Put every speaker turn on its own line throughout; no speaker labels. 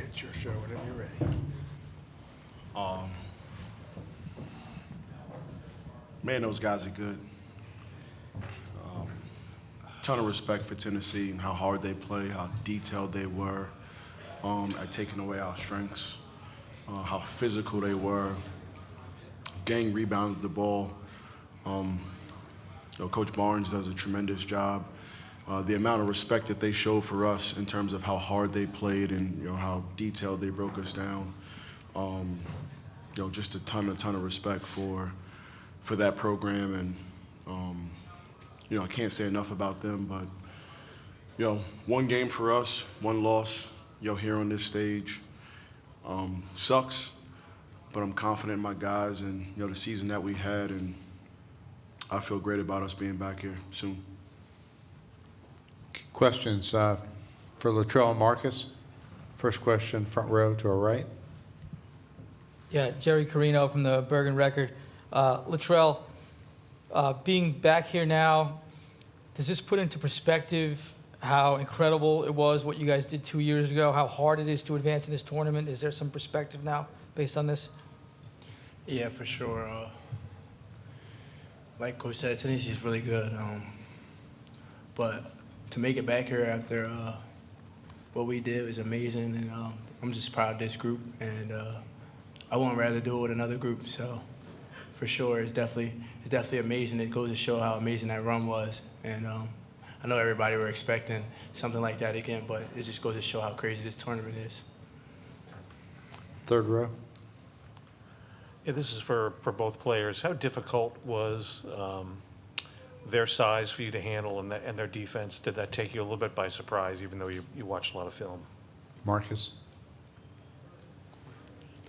It's your show whenever you're ready.
Man, those guys are good. Ton of respect for Tennessee and how hard they play, how detailed they were at taking away our strengths, how physical they were, gang rebounded the ball. Coach Barnes does a tremendous job. The amount of respect that they showed for us in terms of how hard they played and how detailed they broke us down. Just a ton of respect for that program, and I can't say enough about them. But one game for us, one loss, here on this stage, sucks. But I'm confident in my guys and the season that we had, and I feel great about us being back here soon.
Questions for Latrell and Marcus? First question, front row to our right.
Yeah, Jerry Carino from the Bergen Record. Latrell, being back here now, does this put into perspective how incredible it was what you guys did 2 years ago, how hard it is to advance in this tournament? Is there some perspective now based on this?
Yeah, for sure. Like Coach said, Tennessee's really good. But to make it back here after what we did was amazing, and I'm just proud of this group, and I wouldn't rather do it with another group. So for sure, it's definitely amazing. It goes to show how amazing that run was, and I know everybody were expecting something like that again, but it just goes to show how crazy this tournament is.
Third row.
Yeah, this is for both players. How difficult was their size for you to handle and their defense? Did that take you a little bit by surprise, even though you watched a lot of film?
Marcus.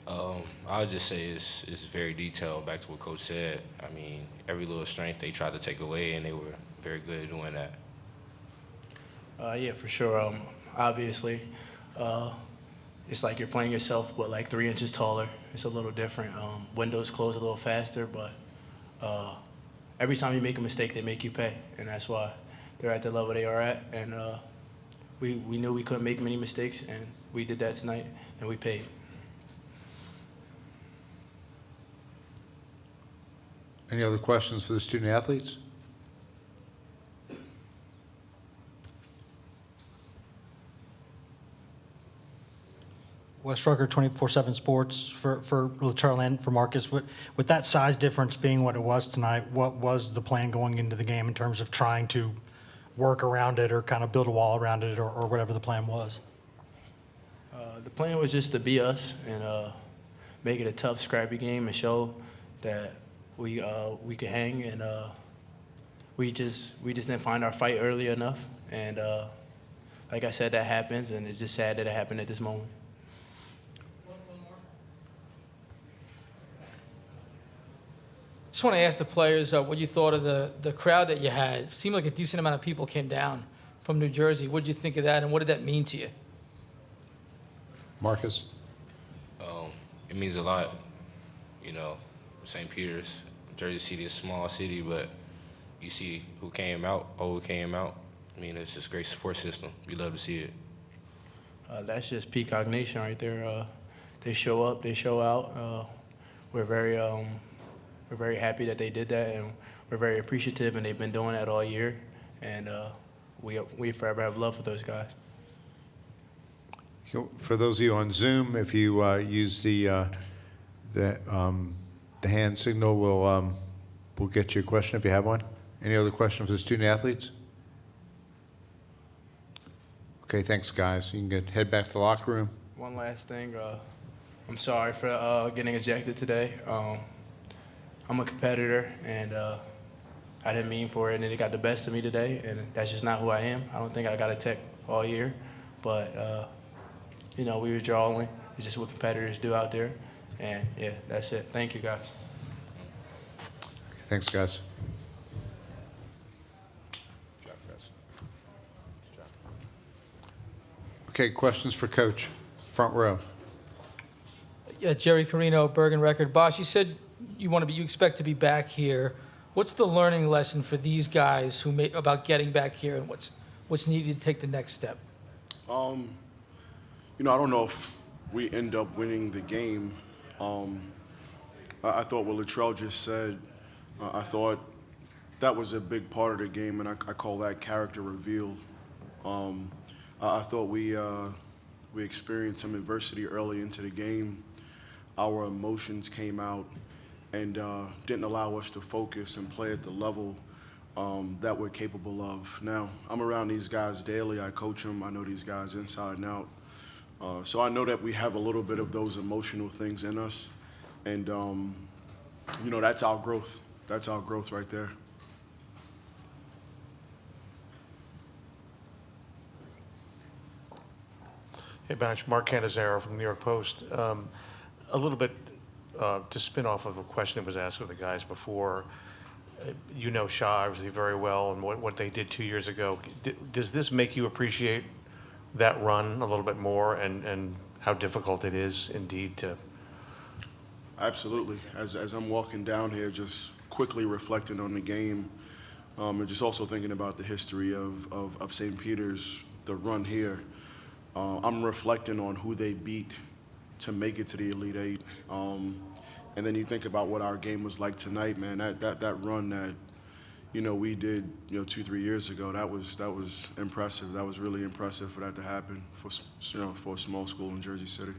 I would just say it's very detailed, back to what Coach said. I mean, every little strength they tried to take away, and they were very good at doing that.
Yeah, for sure. Obviously, it's like you're playing yourself, but like 3 inches taller. It's a little different. Windows close a little faster, but every time you make a mistake, they make you pay, and that's why they're at the level they are at. And we knew we couldn't make many mistakes, and we did that tonight, and we paid.
Any other questions for the student athletes?
Wes Rucker, 24/7 Sports, for Latrell and for Marcus. With that size difference being what it was tonight, what was the plan going into the game in terms of trying to work around it or kind of build a wall around it, or whatever the plan was?
The plan was just to be us and make it a tough, scrappy game and show that we could hang, and we just didn't find our fight early enough. And like I said, that happens, and it's just sad that it happened at this moment.
Just want to ask the players what you thought of the crowd that you had. It seemed like a decent amount of people came down from New Jersey. What did you think of that, and what did that mean to you?
Marcus.
It means a lot. St. Peter's, Jersey City is a small city, but you see who came out. I mean, it's just a great support system. We love to see it.
That's just Peacock Nation right there. They show up, they show out. We're very happy that they did that, and we're very appreciative, and they've been doing that all year. And we forever have love for those guys.
For those of you on Zoom, if you use the hand signal, we'll get you a question if you have one. Any other questions for the student athletes? Okay, thanks, guys. You can head back to the locker room.
One last thing. I'm sorry for getting ejected today. I'm a competitor, and I didn't mean for it, and it got the best of me today, and that's just not who I am. I don't think I got a tech all year, but we were drawing. It's just what competitors do out there, and yeah, that's it. Thank you, guys.
Thanks, guys. Okay, questions for Coach? Front row.
Yeah, Jerry Carino, Bergen Record. Boss, you said you expect to be back here. What's the learning lesson for these guys about getting back here, and what's needed to take the next step?
I don't know if we end up winning the game. I thought what Latrell just said, I thought that was a big part of the game, and I call that character reveal. I thought we experienced some adversity early into the game. Our emotions came out and didn't allow us to focus and play at the level that we're capable of. Now, I'm around these guys daily. I coach them. I know these guys inside and out. So I know that we have a little bit of those emotional things in us. And, you know, that's our growth. That's our growth right there.
Hey, Bench, Mark Canizaro from the New York Post. A little bit to spin off of a question that was asked of the guys before. You know Shaw obviously very well and what they did 2 years ago. Does this make you appreciate that run a little bit more and how difficult it is indeed to?
Absolutely. As I'm walking down here, just quickly reflecting on the game, and just also thinking about the history of St. Peter's, the run here, I'm reflecting on who they beat to make it to the Elite Eight. And then you think about what our game was like tonight, man. That run that, you know, we did, 2-3 years ago. That was impressive. That was really impressive for that to happen for a small school in Jersey City.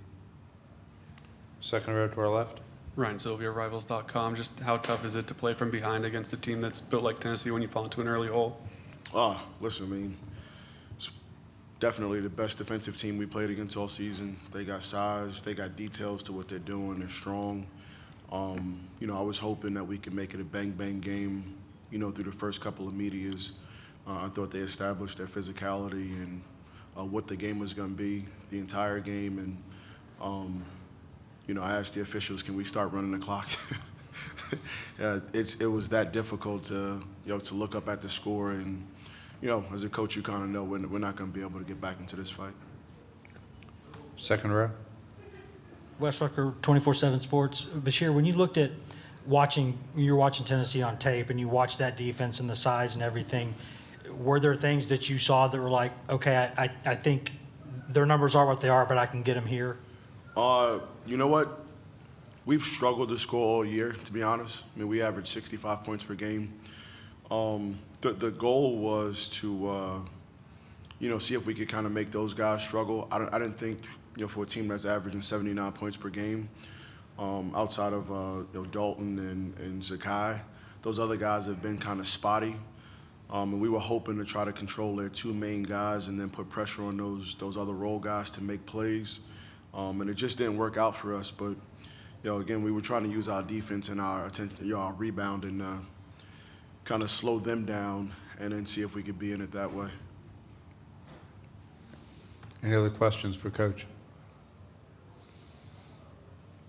Second row to our left.
Ryan Sylvia, Rivals.com. Just how tough is it to play from behind against a team that's built like Tennessee when you fall into an early hole?
Listen, I mean, it's definitely the best defensive team we played against all season. They got size, they got details to what they're doing. They're strong. I was hoping that we could make it a bang-bang game, through the first couple of medias. I thought they established their physicality and what the game was going to be the entire game. And, I asked the officials, can we start running the clock? It was that difficult to look up at the score. And, as a coach, you kind of know we're not going to be able to get back into this fight.
Second row.
Wes Rucker, 24/7 Sports. Bashir, when you looked at you're watching Tennessee on tape and you watched that defense and the size and everything, were there things that you saw that were like, okay, I think their numbers are what they are, but I can get them here?
You know what? We've struggled to score all year, to be honest. I mean, we averaged 65 points per game. The goal was to, see if we could kind of make those guys struggle. I didn't think, for a team that's averaging 79 points per game, outside of Dalton and Zakai, those other guys have been kind of spotty. And we were hoping to try to control their two main guys and then put pressure on those other role guys to make plays. And it just didn't work out for us. But, again, we were trying to use our defense and our attention, our rebound and kind of slow them down and then see if we could be in it that way.
Any other questions for Coach?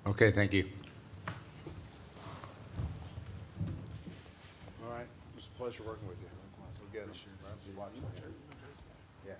Okay, thank you. All right. It was a pleasure working with you. So good. Yeah.